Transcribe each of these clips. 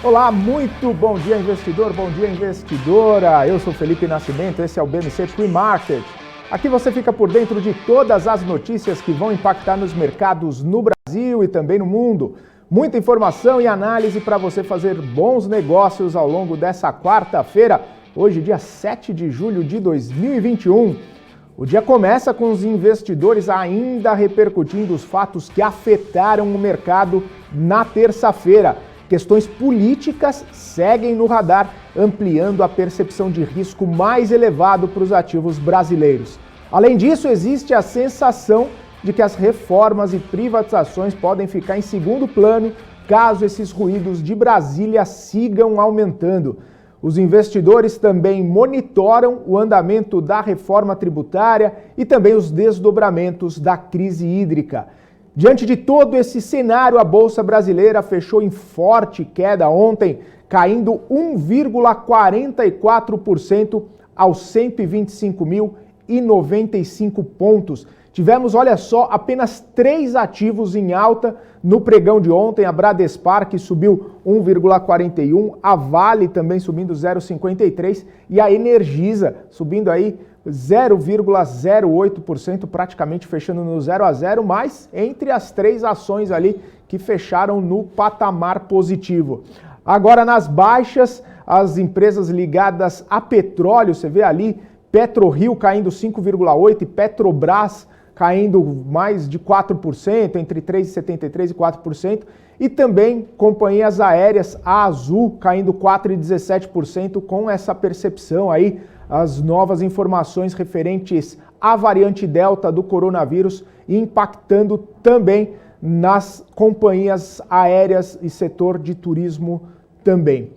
Olá, muito bom dia, investidor, bom dia, investidora. Eu sou Felipe Nascimento, esse é o BMC Pre-Market. Aqui você fica por dentro de todas as notícias que vão impactar nos mercados no Brasil e também no mundo. Muita informação e análise para você fazer bons negócios ao longo dessa quarta-feira, hoje, dia 7 de julho de 2021. O dia começa com os investidores ainda repercutindo os fatos que afetaram o mercado na terça-feira. Questões políticas seguem no radar, ampliando a percepção de risco mais elevado para os ativos brasileiros. Além disso, existe a sensação de que as reformas e privatizações podem ficar em segundo plano caso esses ruídos de Brasília sigam aumentando. Os investidores também monitoram o andamento da reforma tributária e também os desdobramentos da crise hídrica. Diante de todo esse cenário, a Bolsa Brasileira fechou em forte queda ontem, caindo 1,44% aos 125.095 pontos. Tivemos, olha só, apenas 3 ativos em alta no pregão de ontem. A Bradespar, que subiu 1,41%, a Vale também subindo 0,53% e a Energisa subindo aí 0,08%, praticamente fechando no 0 a 0, mas entre as 3 ações ali que fecharam no patamar positivo. Agora nas baixas, as empresas ligadas a petróleo, você vê ali PetroRio caindo 5,8% e Petrobras caindo mais de 4%, entre 3,73% e 4%, e também companhias aéreas, a Azul caindo 4,17%, com essa percepção aí, as novas informações referentes à variante Delta do coronavírus impactando também nas companhias aéreas e setor de turismo também.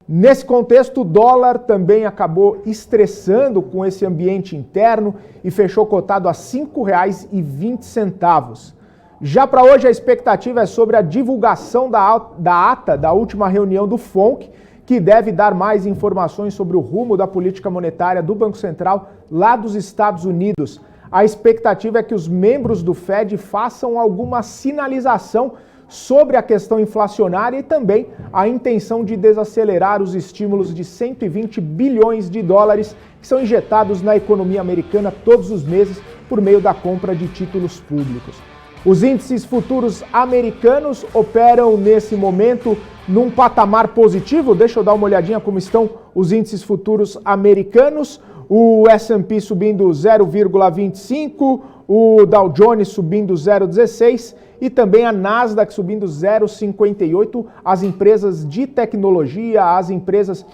Nesse contexto, o dólar também acabou estressando com esse ambiente interno e fechou cotado a R$ 5,20. Já para hoje, a expectativa é sobre a divulgação da ata da última reunião do FONC, que deve dar mais informações sobre o rumo da política monetária do Banco Central lá dos Estados Unidos. A expectativa é que os membros do Fed façam alguma sinalização sobre a questão inflacionária e também a intenção de desacelerar os estímulos de 120 bilhões de dólares que são injetados na economia americana todos os meses por meio da compra de títulos públicos. Os índices futuros americanos operam nesse momento num patamar positivo. Deixa eu dar uma olhadinha como estão os índices futuros americanos. O S&P subindo 0,25%, o Dow Jones subindo 0,16% e também a Nasdaq subindo 0,58%. As empresas de tecnologia, as empresas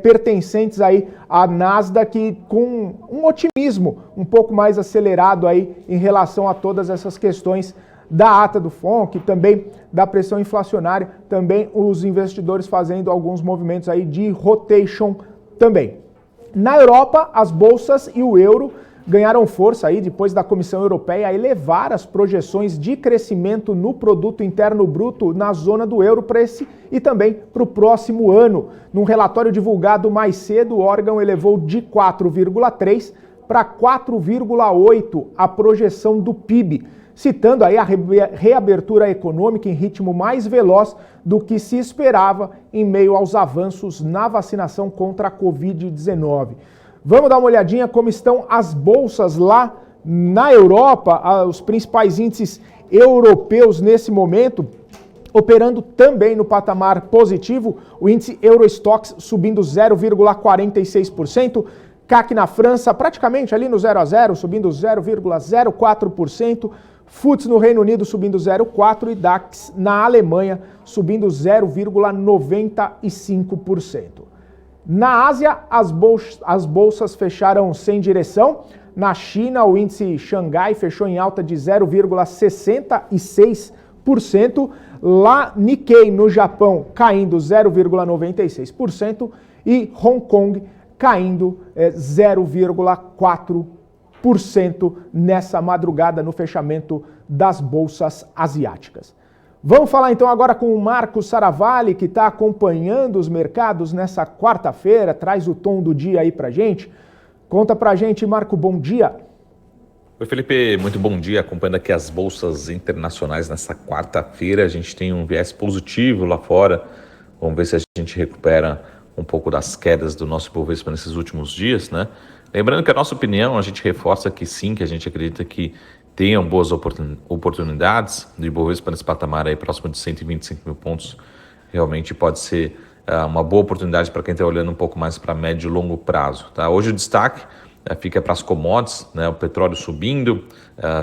pertencentes aí à Nasdaq com um otimismo um pouco mais acelerado aí em relação a todas essas questões da ata do FONC, também da pressão inflacionária, também os investidores fazendo alguns movimentos aí de rotation também. Na Europa, as bolsas e o euro ganharam força aí depois da Comissão Europeia elevar as projeções de crescimento no produto interno bruto na zona do euro para esse e também para o próximo ano. Num relatório divulgado mais cedo, o órgão elevou de 4,3% para 4,8% a projeção do PIB, citando aí a reabertura econômica em ritmo mais veloz do que se esperava em meio aos avanços na vacinação contra a Covid-19. Vamos dar uma olhadinha como estão as bolsas lá na Europa, os principais índices europeus nesse momento, operando também no patamar positivo, o índice Eurostoxx subindo 0,46%, CAC na França praticamente ali no 0 a 0, subindo 0,04%, FTSE no Reino Unido subindo 0,4% e DAX na Alemanha subindo 0,95%. Na Ásia, as bolsas fecharam sem direção. Na China, o índice Xangai fechou em alta de 0,66%. Lá, Nikkei, no Japão, caindo 0,96%. E Hong Kong caindo 0,4% nessa madrugada no fechamento das bolsas asiáticas. Vamos falar então agora com o Marco Saravalli, que está acompanhando os mercados nessa quarta-feira, traz o tom do dia aí pra gente. Conta pra gente, Marco, bom dia. Oi, Felipe, muito bom dia. Acompanhando aqui as bolsas internacionais nessa quarta-feira. A gente tem um viés positivo lá fora, Vamos ver se a gente recupera um pouco das quedas do nosso Ibovespa nesses últimos dias, né? Lembrando que a nossa opinião, a gente reforça que sim, que a gente acredita que tenham boas oportunidades do Ibovespa nesse patamar aí próximo de 125 mil pontos. Realmente pode ser uma boa oportunidade para quem está olhando um pouco mais para médio e longo prazo. Tá? Hoje o destaque fica para as commodities, né? O petróleo subindo,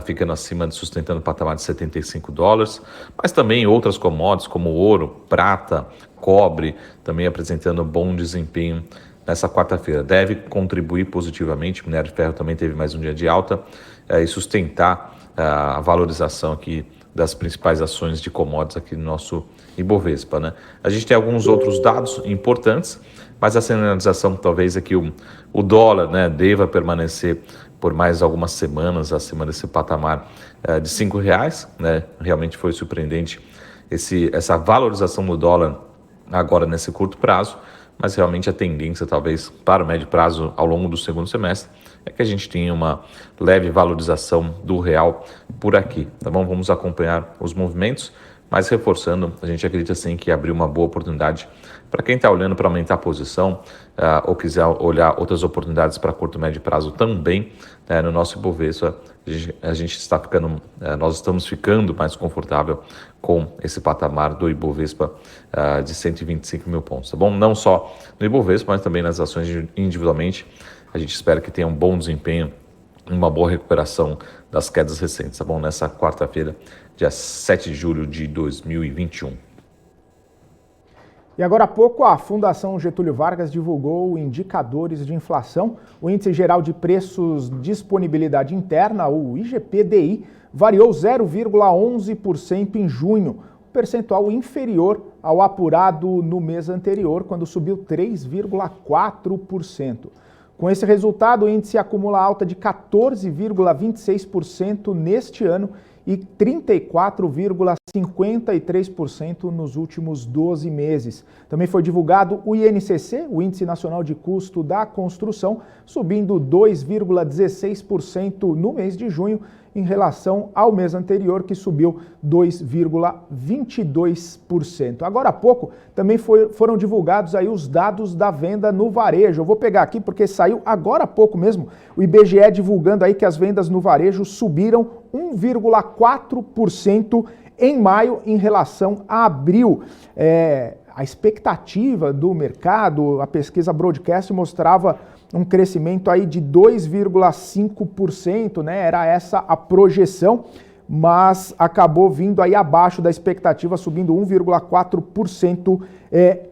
ficando acima de sustentando o patamar de $75, mas também outras commodities como ouro, prata, cobre, também apresentando bom desempenho nessa quarta-feira. Deve contribuir positivamente, o minério de ferro também teve mais um dia de alta e sustentar a valorização aqui das principais ações de commodities aqui no nosso Ibovespa, né? A gente tem alguns outros dados importantes, mas a sinalização talvez é que o dólar, né, deva permanecer por mais algumas semanas acima desse patamar de R$5, né? Realmente foi surpreendente essa valorização do dólar agora nesse curto prazo, mas realmente a tendência talvez para o médio prazo ao longo do segundo semestre é que a gente tenha uma leve valorização do real por aqui, tá bom? Vamos acompanhar os movimentos, mas reforçando, a gente acredita sim que abriu uma boa oportunidade para quem está olhando para aumentar a posição ou quiser olhar outras oportunidades para curto e médio prazo também, no nosso Ibovespa, nós estamos ficando mais confortável com esse patamar do Ibovespa de 125 mil pontos, tá bom? Não só no Ibovespa, mas também nas ações individualmente. A gente espera que tenha um bom desempenho, uma boa recuperação das quedas recentes, tá bom? Nessa quarta-feira, dia 7 de julho de 2021. E agora há pouco, a Fundação Getúlio Vargas divulgou indicadores de inflação. O Índice Geral de Preços de Disponibilidade Interna, o IGPDI, variou 0,11% em junho, um percentual inferior ao apurado no mês anterior, quando subiu 3,4%. Com esse resultado, o índice acumula alta de 14,26% neste ano e 34,53% nos últimos 12 meses. Também foi divulgado o INCC, o Índice Nacional de Custo da Construção, subindo 2,16% no mês de junho em relação ao mês anterior, que subiu 2,22%. Agora há pouco também foram divulgados aí os dados da venda no varejo. Eu vou pegar aqui porque saiu agora há pouco mesmo o IBGE divulgando aí que as vendas no varejo subiram 1,4% em maio em relação a abril. A expectativa do mercado, a pesquisa Broadcast mostrava um crescimento aí de 2,5%, né? Era essa a projeção, mas acabou vindo aí abaixo da expectativa, subindo 1,4%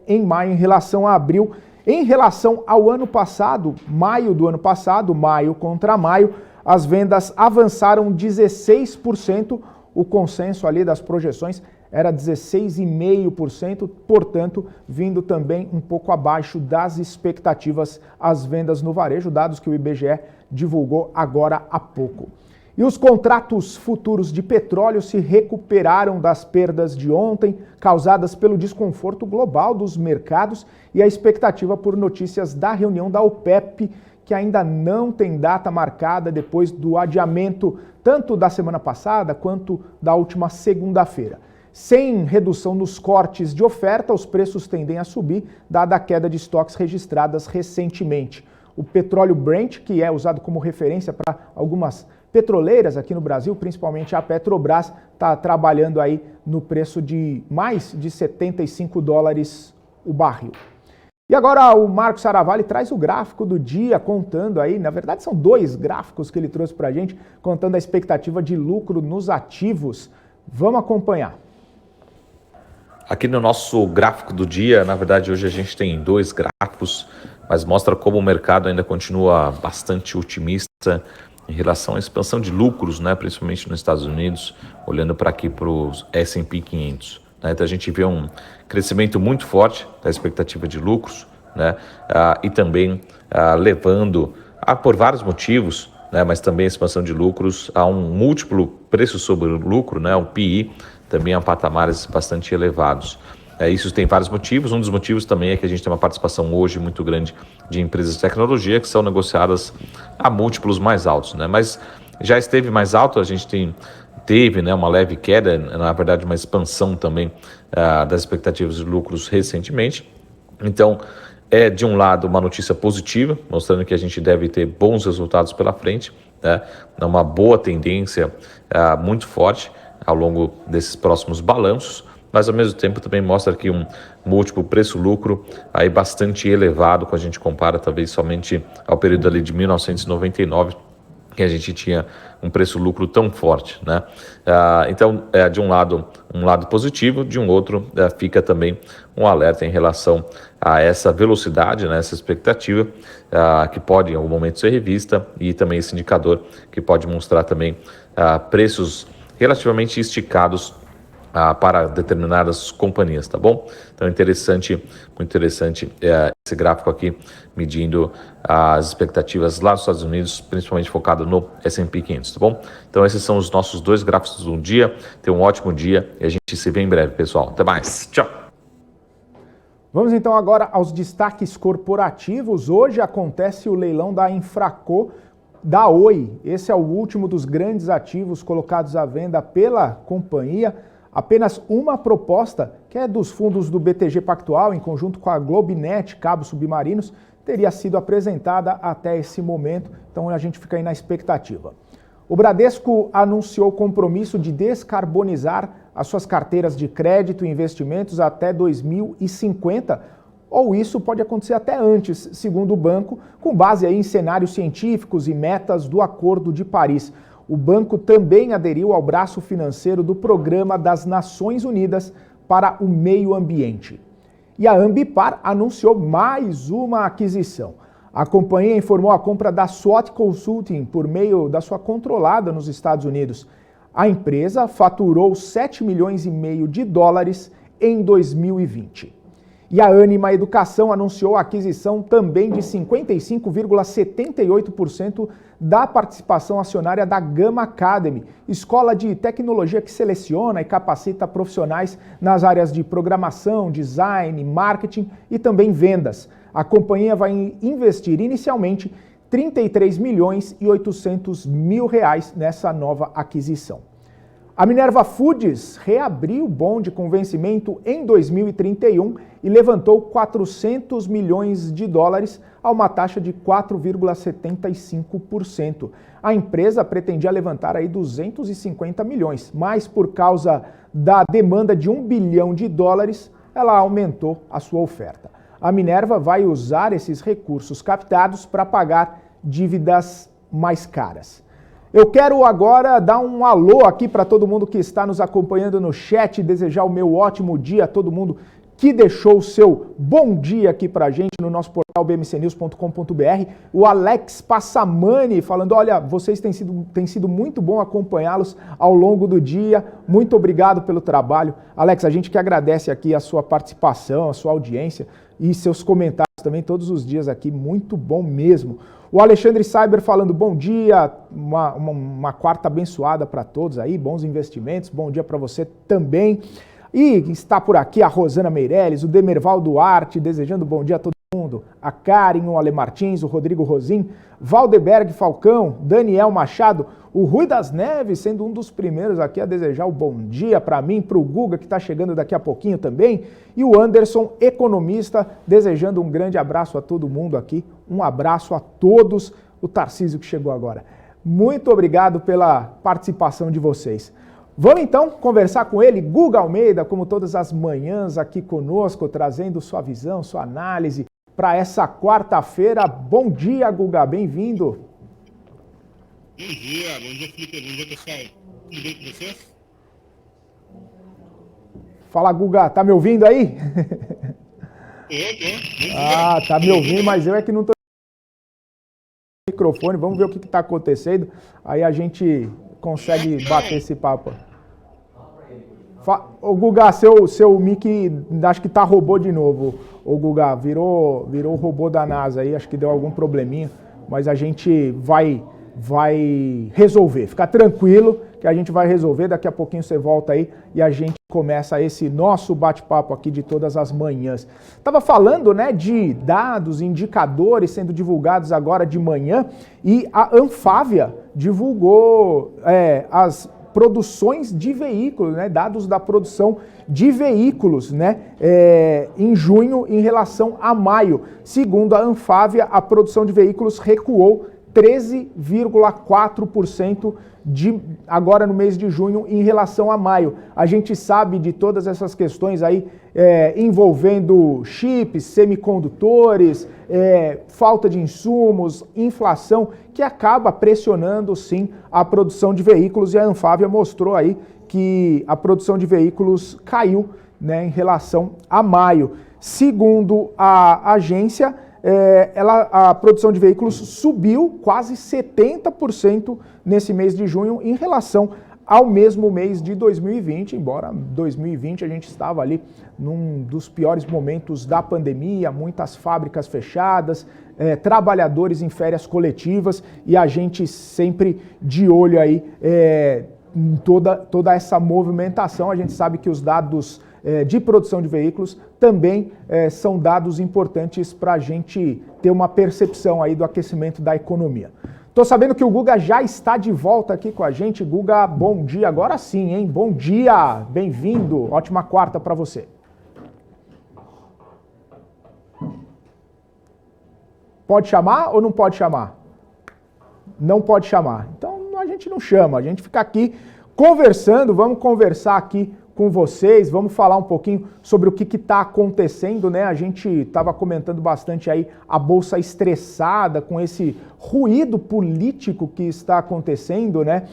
em maio em relação a abril. Em relação ao ano passado, maio do ano passado, maio contra maio, as vendas avançaram 16%, o consenso ali das projeções era 16,5%, portanto, vindo também um pouco abaixo das expectativas as vendas no varejo, dados que o IBGE divulgou agora há pouco. E os contratos futuros de petróleo se recuperaram das perdas de ontem, causadas pelo desconforto global dos mercados e a expectativa por notícias da reunião da OPEP, que ainda não tem data marcada depois do adiamento tanto da semana passada quanto da última segunda-feira. Sem redução nos cortes de oferta, os preços tendem a subir, dada a queda de estoques registradas recentemente. O petróleo Brent, que é usado como referência para algumas petroleiras aqui no Brasil, principalmente a Petrobras, está trabalhando aí no preço de mais de $75 o barril. E agora o Marcos Saravalli traz o gráfico do dia, contando aí, na verdade são dois gráficos que ele trouxe para a gente, contando a expectativa de lucro nos ativos. Vamos acompanhar. Aqui no nosso gráfico do dia, na verdade hoje a gente tem dois gráficos, mas mostra como o mercado ainda continua bastante otimista em relação à expansão de lucros, né, principalmente nos Estados Unidos, olhando para aqui para os S&P 500. Né, então a gente vê um crescimento muito forte da expectativa de lucros, né, e também levando por vários motivos, né, mas também a expansão de lucros a um múltiplo preço sobre o lucro, né, o PI, também a patamares bastante elevados. Isso tem vários motivos. Um dos motivos também é que a gente tem uma participação hoje muito grande de empresas de tecnologia que são negociadas a múltiplos mais altos, né? Mas já esteve mais alto, a gente teve, né, uma leve queda, na verdade uma expansão também das expectativas de lucros recentemente. Então, de um lado, uma notícia positiva, mostrando que a gente deve ter bons resultados pela frente, né? Uma boa tendência muito forte ao longo desses próximos balanços, mas ao mesmo tempo também mostra aqui um múltiplo preço-lucro aí bastante elevado, quando a gente compara talvez somente ao período ali de 1999, que a gente tinha um preço-lucro tão forte, né? Então, de um lado positivo, de um outro fica também um alerta em relação a essa velocidade, né, essa expectativa que pode em algum momento ser revista, e também esse indicador que pode mostrar também preços relativamente esticados para determinadas companhias, tá bom? Então, muito interessante esse gráfico aqui, medindo as expectativas lá nos Estados Unidos, principalmente focado no S&P 500, tá bom? Então, esses são os nossos 2 gráficos do dia. Tenha um ótimo dia e a gente se vê em breve, pessoal. Até mais. Tchau! Vamos então agora aos destaques corporativos. Hoje acontece o leilão da Infraco da Oi. Esse é o último dos grandes ativos colocados à venda pela companhia. Apenas uma proposta, que é dos fundos do BTG Pactual, em conjunto com a Globinet, Cabos Submarinos, teria sido apresentada até esse momento, então a gente fica aí na expectativa. O Bradesco anunciou o compromisso de descarbonizar as suas carteiras de crédito e investimentos até 2050, ou isso pode acontecer até antes, segundo o banco, com base aí em cenários científicos e metas do Acordo de Paris. O banco também aderiu ao braço financeiro do Programa das Nações Unidas para o Meio Ambiente. E a Ambipar anunciou mais uma aquisição. A companhia informou a compra da SWOT Consulting por meio da sua controlada nos Estados Unidos. A empresa faturou 7 milhões e meio de dólares em 2020. E a Ânima Educação anunciou a aquisição também de 55,78% da participação acionária da Gama Academy, escola de tecnologia que seleciona e capacita profissionais nas áreas de programação, design, marketing e também vendas. A companhia vai investir inicialmente 33 milhões e 800 mil reais nessa nova aquisição. A Minerva Foods reabriu o bonde com vencimento em 2031 e levantou 400 milhões de dólares a uma taxa de 4,75%. A empresa pretendia levantar aí 250 milhões, mas por causa da demanda de 1 bilhão de dólares, ela aumentou a sua oferta. A Minerva vai usar esses recursos captados para pagar dívidas mais caras. Eu quero agora dar um alô aqui para todo mundo que está nos acompanhando no chat, desejar o meu ótimo dia a todo mundo que deixou o seu bom dia aqui para a gente no nosso portal bmcnews.com.br. O Alex Passamani falando, olha, vocês têm sido muito bom acompanhá-los ao longo do dia. Muito obrigado pelo trabalho. Alex, a gente que agradece aqui a sua participação, a sua audiência e seus comentários também todos os dias aqui. Muito bom mesmo. O Alexandre Cyber falando bom dia, uma quarta abençoada para todos aí, bons investimentos, bom dia para você também. E está por aqui a Rosana Meirelles, o Demerval Duarte, desejando bom dia a todo mundo. A Karen, o Ale Martins, o Rodrigo Rosim, Valdeberg Falcão, Daniel Machado, o Rui das Neves, sendo um dos primeiros aqui a desejar o bom dia para mim, para o Guga, que está chegando daqui a pouquinho também, e o Anderson, economista, desejando um grande abraço a todo mundo aqui, um abraço a todos, o Tarcísio que chegou agora. Muito obrigado pela participação de vocês. Vamos então conversar com ele, Guga Almeida, como todas as manhãs aqui conosco, trazendo sua visão, sua análise para essa quarta-feira. Bom dia, Guga, bem-vindo. Bom dia, Felipe, bom dia, pessoal. Tudo bem com vocês? Fala, Guga, tá me ouvindo aí? Tô. Ah, tá me ouvindo, mas eu é que não tô no microfone. Vamos ver o que tá acontecendo. Aí a gente consegue bater esse papo. Ô, Guga, seu mic acho que tá robô de novo. Ô, Guga, virou o robô da NASA aí, acho que deu algum probleminha, mas a gente vai resolver. Fica tranquilo que a gente vai resolver. Daqui a pouquinho você volta aí e a gente começa esse nosso bate-papo aqui de todas as manhãs. Tava falando, né, de dados, indicadores sendo divulgados agora de manhã e a Anfávia divulgou as produções de veículos, né, dados da produção de veículos, né, em junho em relação a maio. Segundo a Anfávia, a produção de veículos recuou 13,4% agora no mês de junho em relação a maio. A gente sabe de todas essas questões aí envolvendo chips, semicondutores, falta de insumos, inflação, que acaba pressionando sim a produção de veículos, e a Anfávia mostrou aí que a produção de veículos caiu, né, em relação a maio. Segundo a agência, a produção de veículos subiu quase 70% nesse mês de junho em relação ao mesmo mês de 2020, embora 2020 a gente estava ali num dos piores momentos da pandemia, muitas fábricas fechadas, trabalhadores em férias coletivas, e a gente sempre de olho aí em toda essa movimentação. A gente sabe que os dados de produção de veículos também são dados importantes para a gente ter uma percepção aí do aquecimento da economia. Tô sabendo que o Guga já está de volta aqui com a gente. Guga, bom dia. Agora sim, hein? Bom dia, bem-vindo. Ótima quarta para você. Pode chamar ou não pode chamar? Não pode chamar. Então a gente não chama, a gente fica aqui conversando, vamos conversar aqui com vocês, vamos falar um pouquinho sobre o que está acontecendo, né? A gente estava comentando bastante aí a Bolsa estressada com esse ruído político que está acontecendo, né?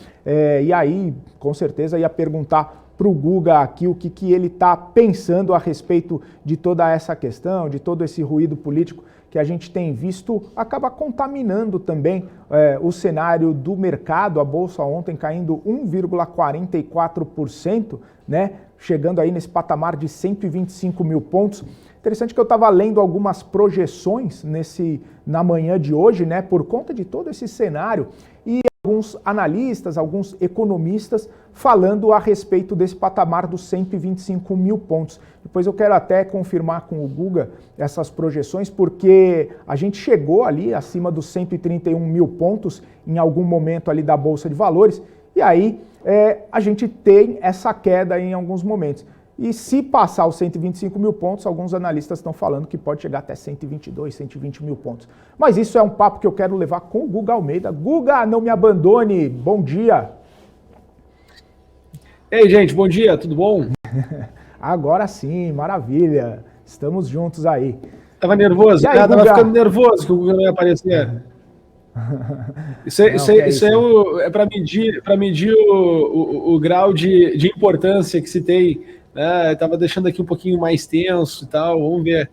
E aí, com certeza, ia perguntar para o Guga aqui o que ele está pensando a respeito de toda essa questão, de todo esse ruído político que a gente tem visto, acaba contaminando também o cenário do mercado. A Bolsa ontem caindo 1,44%, né? Chegando aí nesse patamar de 125 mil pontos. Interessante que eu estava lendo algumas projeções na manhã de hoje, né? Por conta de todo esse cenário, e alguns analistas, alguns economistas falando a respeito desse patamar dos 125 mil pontos. Depois eu quero até confirmar com o Guga essas projeções, porque a gente chegou ali acima dos 131 mil pontos em algum momento ali da Bolsa de Valores, e aí a gente tem essa queda em alguns momentos. E se passar os 125 mil pontos, alguns analistas estão falando que pode chegar até 122, 120 mil pontos. Mas isso é um papo que eu quero levar com o Guga Almeida. Guga, não me abandone, bom dia. Ei, gente, bom dia, tudo bom? Agora sim, maravilha, estamos juntos aí. Tava nervoso, aí, tava ficando nervoso que o Guga não ia aparecer. Isso é para medir o grau de importância que se tem, né? Tava deixando aqui um pouquinho mais tenso e tal, vamos ver.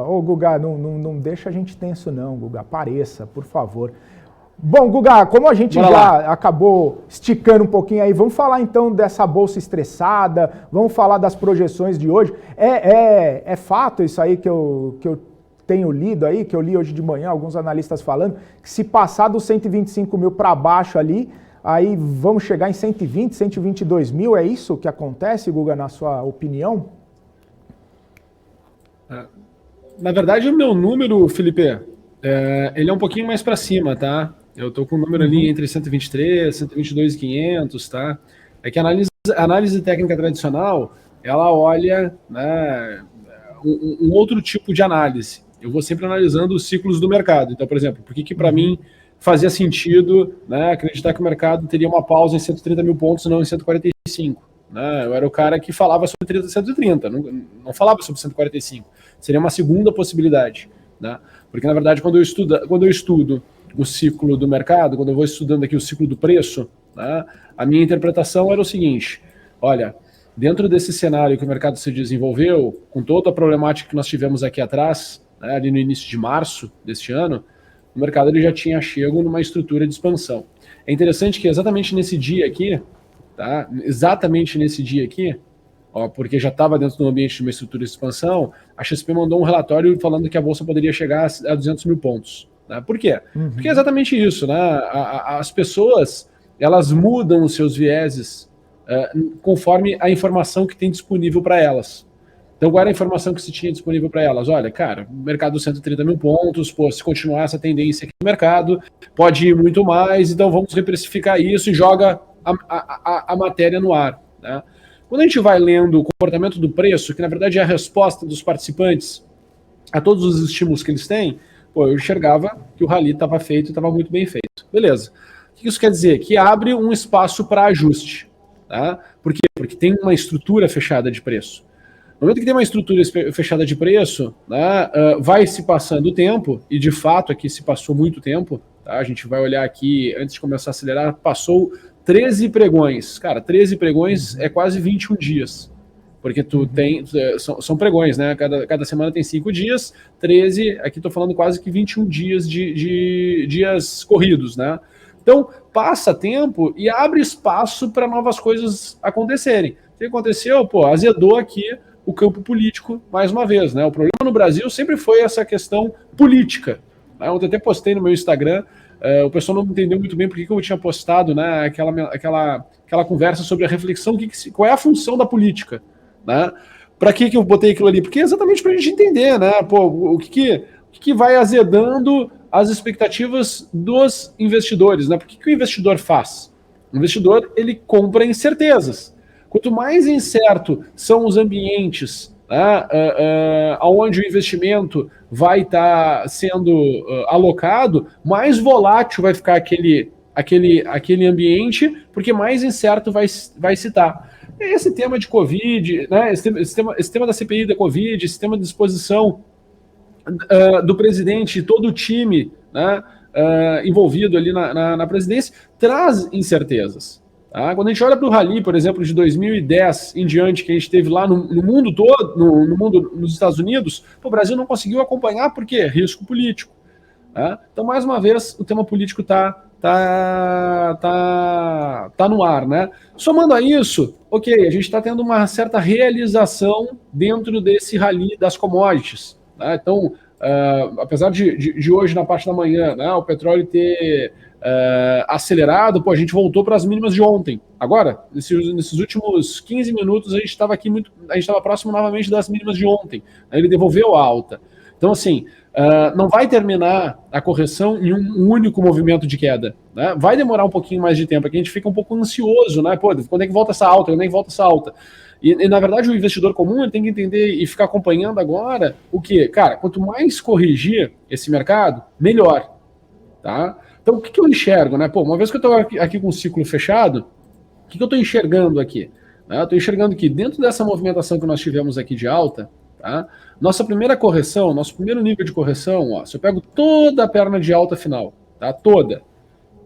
Ô Guga, não deixa a gente tenso não, Guga, apareça, por favor. Bom, Guga, como a gente acabou esticando um pouquinho aí, vamos falar então dessa bolsa estressada, vamos falar das projeções de hoje. É fato isso aí que eu tenho lido aí, que eu li hoje de manhã, alguns analistas falando, que se passar dos 125 mil para baixo ali, aí vamos chegar em 120, 122 mil, é isso que acontece, Guga, na sua opinião? Na verdade, o meu número, Felipe, ele é um pouquinho mais para cima, tá? Eu tô com um número ali entre 123, 122,500, tá? É que a análise técnica tradicional, ela olha, né, um outro tipo de análise. Eu vou sempre analisando os ciclos do mercado. Então, por exemplo, por que para mim fazia sentido, né, acreditar que o mercado teria uma pausa em 130 mil pontos e não em 145? Né? Eu era o cara que falava sobre 130, não falava sobre 145. Seria uma segunda possibilidade. Né? Porque, na verdade, quando eu estudo o ciclo do mercado, quando eu vou estudando aqui o ciclo do preço, né, a minha interpretação era o seguinte: olha, dentro desse cenário que o mercado se desenvolveu, com toda a problemática que nós tivemos aqui atrás, né, ali no início de março deste ano, o mercado ele já tinha chego numa estrutura de expansão. É interessante que exatamente nesse dia aqui, tá, porque já estava dentro do ambiente de uma estrutura de expansão, a XP mandou um relatório falando que a Bolsa poderia chegar a 200 mil pontos. Né? Por quê? Porque é exatamente isso. Né? As pessoas, elas mudam os seus vieses conforme a informação que tem disponível para elas. Então, qual era a informação que se tinha disponível para elas? Olha, cara, mercado 130 mil pontos, pô, se continuar essa tendência aqui no mercado, pode ir muito mais, então vamos reprecificar isso e joga a matéria no ar, né? Quando a gente vai lendo o comportamento do preço, que na verdade é a resposta dos participantes a todos os estímulos que eles têm, pô, eu enxergava que o rally estava feito, estava muito bem feito. Beleza. O que isso quer dizer? Que abre um espaço para ajuste. Tá? Por quê? Porque tem uma estrutura fechada de preço. No momento que tem uma estrutura fechada de preço, né, vai se passando o tempo, e de fato aqui se passou muito tempo, tá? A gente vai olhar aqui, antes de começar a acelerar, passou 13 pregões. Cara, 13 pregões é quase 21 dias. Porque tu tem, são pregões, né? Cada semana tem 5 dias, 13, aqui estou falando quase que 21 dias de dias corridos, né? Então, passa tempo e abre espaço para novas coisas acontecerem. O que aconteceu? Pô, azedou aqui o campo político mais uma vez, né? O problema no Brasil sempre foi essa questão política. Né? Ontem até postei no meu Instagram, o pessoal não entendeu muito bem por que eu tinha postado, né, aquela conversa sobre a reflexão, qual é a função da política, né? Para que eu botei aquilo ali? Porque é exatamente para a gente entender, né? Pô, o que vai azedando as expectativas dos investidores, né? Por que o investidor faz? O investidor, ele compra incertezas. Quanto mais incerto são os ambientes, né, onde o investimento vai estar sendo alocado, mais volátil vai ficar aquele ambiente, porque mais incerto vai se estar. Esse tema de Covid, né, esse tema da CPI da Covid, esse tema de exposição do presidente e todo o time, né, envolvido ali na presidência, traz incertezas. Tá? Quando a gente olha para o rally, por exemplo, de 2010 em diante, que a gente teve lá no mundo todo, no mundo, nos Estados Unidos, o Brasil não conseguiu acompanhar, por quê? Risco político. Tá? Então, mais uma vez, o tema político está no ar, né? Somando a isso, ok, a gente está tendo uma certa realização dentro desse rally das commodities. Tá? Então, apesar de hoje, na parte da manhã, né, o petróleo ter acelerado, pô, a gente voltou para as mínimas de ontem. Agora, nesses últimos 15 minutos, a gente estava próximo novamente das mínimas de ontem. Ele devolveu a alta. Então, assim, não vai terminar a correção em um único movimento de queda. Né? Vai demorar um pouquinho mais de tempo, aqui a gente fica um pouco ansioso, né? Pô, quando é que volta essa alta? Quando é que volta essa alta? E na verdade, o investidor comum ele tem que entender e ficar acompanhando agora o que? Cara, quanto mais corrigir esse mercado, melhor. Tá? Então, o que eu enxergo? Né? Pô, uma vez que eu estou aqui com o ciclo fechado, o que eu estou enxergando aqui? Eu estou enxergando que dentro dessa movimentação que nós tivemos aqui de alta, tá? Nossa primeira correção, nosso primeiro nível de correção, ó, se eu pego toda a perna de alta final, tá? Toda,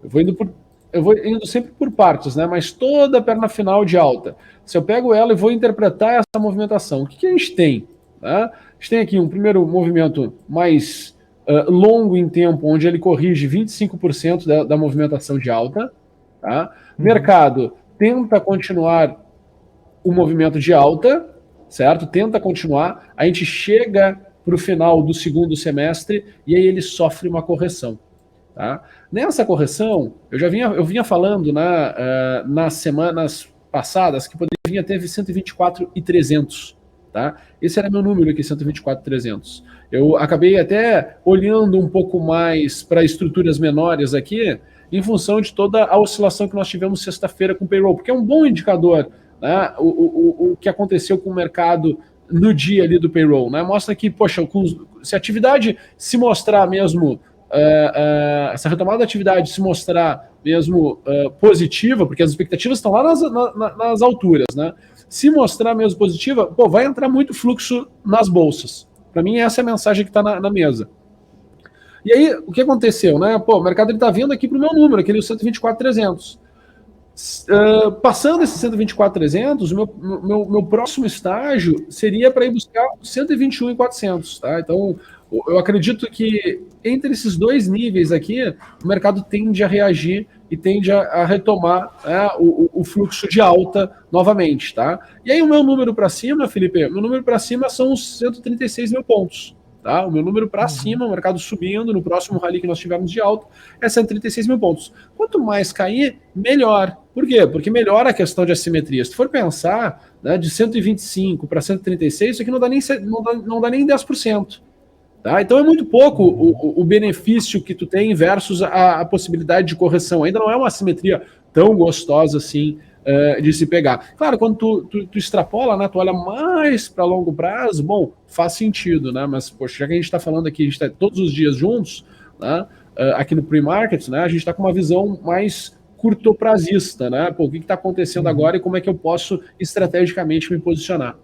eu vou indo sempre por partes, né? Mas toda a perna final de alta, se eu pego ela e vou interpretar essa movimentação, o que a gente tem? Tá? A gente tem aqui um primeiro movimento mais longo em tempo, onde ele corrige 25% da movimentação de alta. Tá? Mercado tenta continuar o movimento de alta, certo? Tenta continuar, a gente chega para o final do segundo semestre e aí ele sofre uma correção. Tá? Nessa correção, eu vinha falando nas semanas passadas que poderia ter 124.300. Tá? Esse era meu número aqui, 124.300. Eu acabei até olhando um pouco mais para estruturas menores aqui, em função de toda a oscilação que nós tivemos sexta-feira com o payroll, porque é um bom indicador, né, o que aconteceu com o mercado no dia ali do payroll. Né? Mostra que, poxa, se a atividade se mostrar mesmo, essa retomada da atividade se mostrar mesmo positiva, porque as expectativas estão lá nas alturas, né? Se mostrar mesmo positiva, pô, vai entrar muito fluxo nas bolsas. Para mim, essa é a mensagem que está na mesa. E aí, o que aconteceu? Né? Pô, o mercado está vindo aqui para o meu número, aquele 124.300. Passando esse 124.300, o meu próximo estágio seria para ir buscar 121.400. Tá? Então, eu acredito que entre esses dois níveis aqui, o mercado tende a reagir e tende a retomar o fluxo de alta novamente. Tá? E aí o meu número para cima, Felipe, meu número para cima são os 136 mil pontos. Tá? O meu número para cima, o mercado subindo, no próximo rally que nós tivermos de alta, é 136 mil pontos. Quanto mais cair, melhor. Por quê? Porque melhora a questão de assimetria. Se tu for pensar, né, de 125 para 136, isso aqui não dá nem 10%. Tá? Então é muito pouco o benefício que tu tem versus a possibilidade de correção. Ainda não é uma assimetria tão gostosa assim de se pegar. Claro, quando tu extrapola, né, tu olha mais para longo prazo, bom, faz sentido, né? Mas, poxa, já que a gente está falando aqui, a gente está todos os dias juntos, né, aqui no pre-market, né, a gente está com uma visão mais curtoprazista, né? Pô, o que está acontecendo agora e como é que eu posso estrategicamente me posicionar.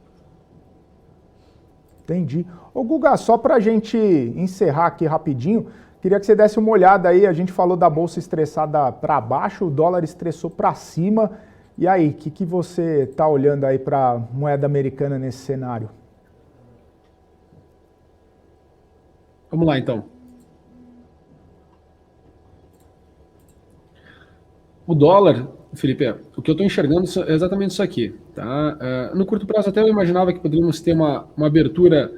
Entendi. Ô Guga, só para a gente encerrar aqui rapidinho, queria que você desse uma olhada aí, a gente falou da bolsa estressada para baixo, o dólar estressou para cima, e aí, o que você está olhando aí para a moeda americana nesse cenário? Vamos lá, então. O dólar, Felipe, o que eu estou enxergando é exatamente isso aqui. Tá? No curto prazo até eu imaginava que poderíamos ter uma abertura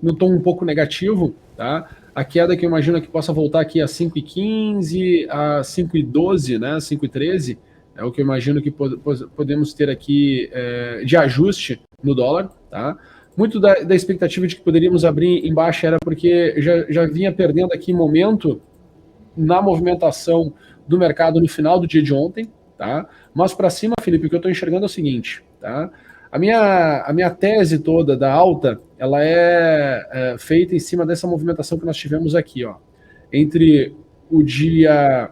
no tom um pouco negativo. Tá? A queda que eu imagino que possa voltar aqui a 5,15, a 5,12, né? 5,13, é o que eu imagino que podemos ter aqui de ajuste no dólar. Tá? Muito da expectativa de que poderíamos abrir em baixa era porque já vinha perdendo aqui momento na movimentação do mercado no final do dia de ontem, tá? Mas para cima, Felipe, o que eu estou enxergando é o seguinte, tá? A minha tese toda da alta, ela é feita em cima dessa movimentação que nós tivemos aqui, ó, entre o dia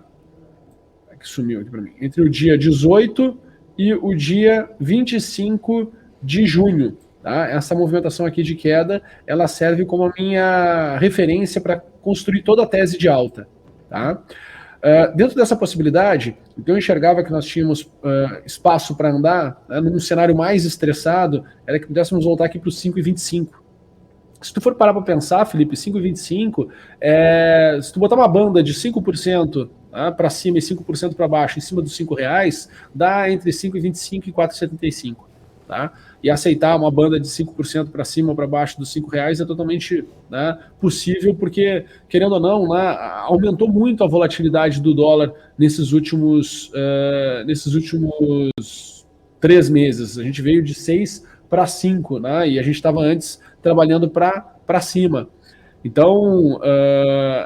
que sumiu aqui para mim, entre o dia 18 e o dia 25 de junho, tá? Essa movimentação aqui de queda, ela serve como a minha referência para construir toda a tese de alta, tá? Dentro dessa possibilidade, eu enxergava que nós tínhamos espaço para andar, né, num cenário mais estressado, era que pudéssemos voltar aqui para os 5,25. Se tu for parar para pensar, Felipe, 5,25, se tu botar uma banda de 5% para cima e 5% para baixo, em cima dos R$5, dá entre 5,25 e 4,75. Tá? E aceitar uma banda de 5% para cima ou para baixo dos R$5 é totalmente, né, possível, porque, querendo ou não, né, aumentou muito a volatilidade do dólar nesses últimos 3 meses. A gente veio de 6 para 5, né, e a gente estava antes trabalhando para cima. Então,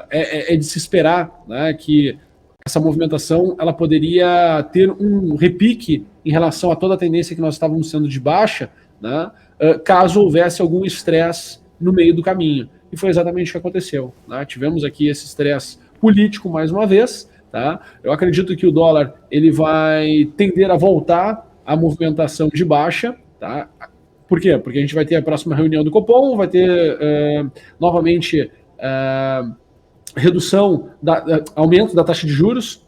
é de se esperar, né, que essa movimentação ela poderia ter um repique em relação a toda a tendência que nós estávamos sendo de baixa, né, caso houvesse algum estresse no meio do caminho. E foi exatamente o que aconteceu. Né? Tivemos aqui esse estresse político mais uma vez. Tá? Eu acredito que o dólar ele vai tender a voltar à movimentação de baixa. Tá? Por quê? Porque a gente vai ter a próxima reunião do Copom, vai ter novamente aumento da taxa de juros,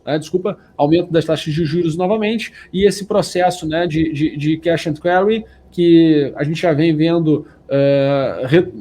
aumento das taxas de juros novamente, e esse processo, né, de cash and carry, que a gente já vem vendo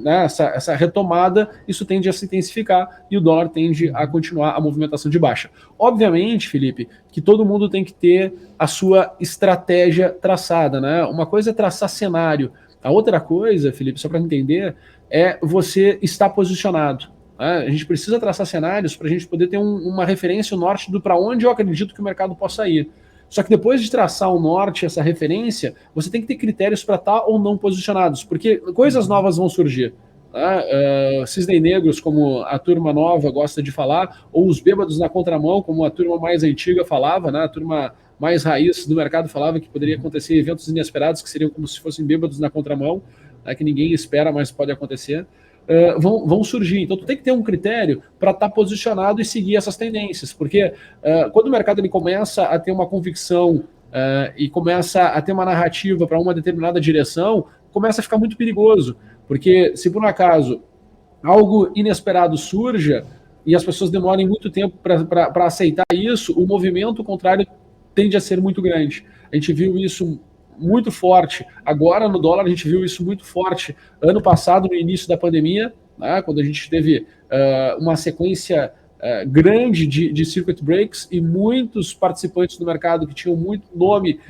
essa retomada, isso tende a se intensificar e o dólar tende a continuar a movimentação de baixa. Obviamente, Felipe, que todo mundo tem que ter a sua estratégia traçada, né? Uma coisa é traçar cenário, a outra coisa, Felipe, só para entender, é você estar posicionado. A gente precisa traçar cenários para a gente poder ter uma referência, o norte do para onde eu acredito que o mercado possa ir. Só que depois de traçar o norte, essa referência, você tem que ter critérios para estar ou não posicionados, porque coisas novas vão surgir. Cisne negros, como a turma nova gosta de falar, ou os bêbados na contramão, como a turma mais antiga falava, né? A turma mais raiz do mercado falava que poderia acontecer eventos inesperados, que seriam como se fossem bêbados na contramão, né? Que ninguém espera, mas pode acontecer. Vão surgir. Então, tu tem que ter um critério para estar posicionado e seguir essas tendências, porque quando o mercado ele começa a ter uma convicção e começa a ter uma narrativa para uma determinada direção, começa a ficar muito perigoso, porque se por um acaso algo inesperado surja e as pessoas demorem muito tempo para aceitar isso, o movimento contrário tende a ser muito grande. A gente viu isso muito forte. Agora, no dólar, a gente viu isso muito forte. Ano passado, no início da pandemia, né, quando a gente teve uma sequência grande de circuit breaks e muitos participantes do mercado que tinham muito nome,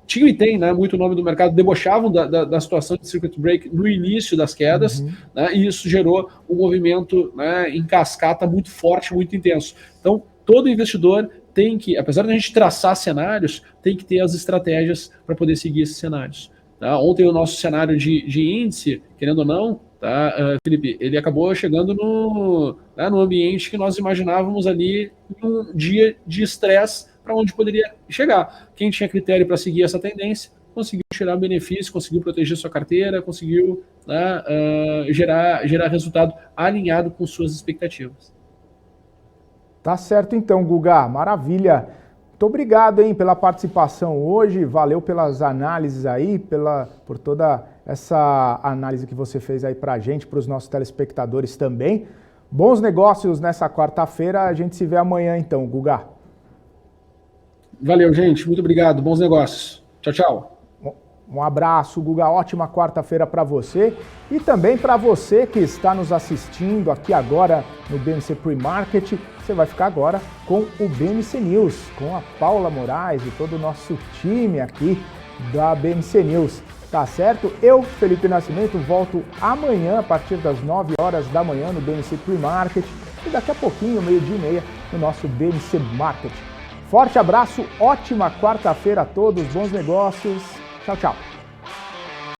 tinham e tem, né, muito nome do mercado, debochavam da situação de circuit break no início das quedas, né, e isso gerou um movimento, né, em cascata muito forte, muito intenso. Então, todo investidor tem que, apesar de a gente traçar cenários, tem que ter as estratégias para poder seguir esses cenários. Tá? Ontem o nosso cenário de índice, querendo ou não, tá, Felipe, ele acabou chegando no ambiente que nós imaginávamos ali um dia de estresse para onde poderia chegar. Quem tinha critério para seguir essa tendência conseguiu tirar benefício, conseguiu proteger sua carteira, conseguiu, né, gerar resultado alinhado com suas expectativas. Tá certo então, Guga, maravilha. Muito obrigado, hein, pela participação hoje, valeu pelas análises aí, por toda essa análise que você fez aí pra gente, para os nossos telespectadores também. Bons negócios nessa quarta-feira, a gente se vê amanhã então, Guga. Valeu, gente, muito obrigado, bons negócios. Tchau, tchau. Um abraço, Guga, ótima quarta-feira para você e também para você que está nos assistindo aqui agora no BMC Pre-Market. Você vai ficar agora com o BMC News, com a Paula Moraes e todo o nosso time aqui da BMC News, tá certo? Eu, Felipe Nascimento, volto amanhã a partir das 9 horas da manhã no BMC Pre-Market e daqui a pouquinho, 12h30, no nosso BMC Market. Forte abraço, ótima quarta-feira a todos, bons negócios. Tchau, tchau.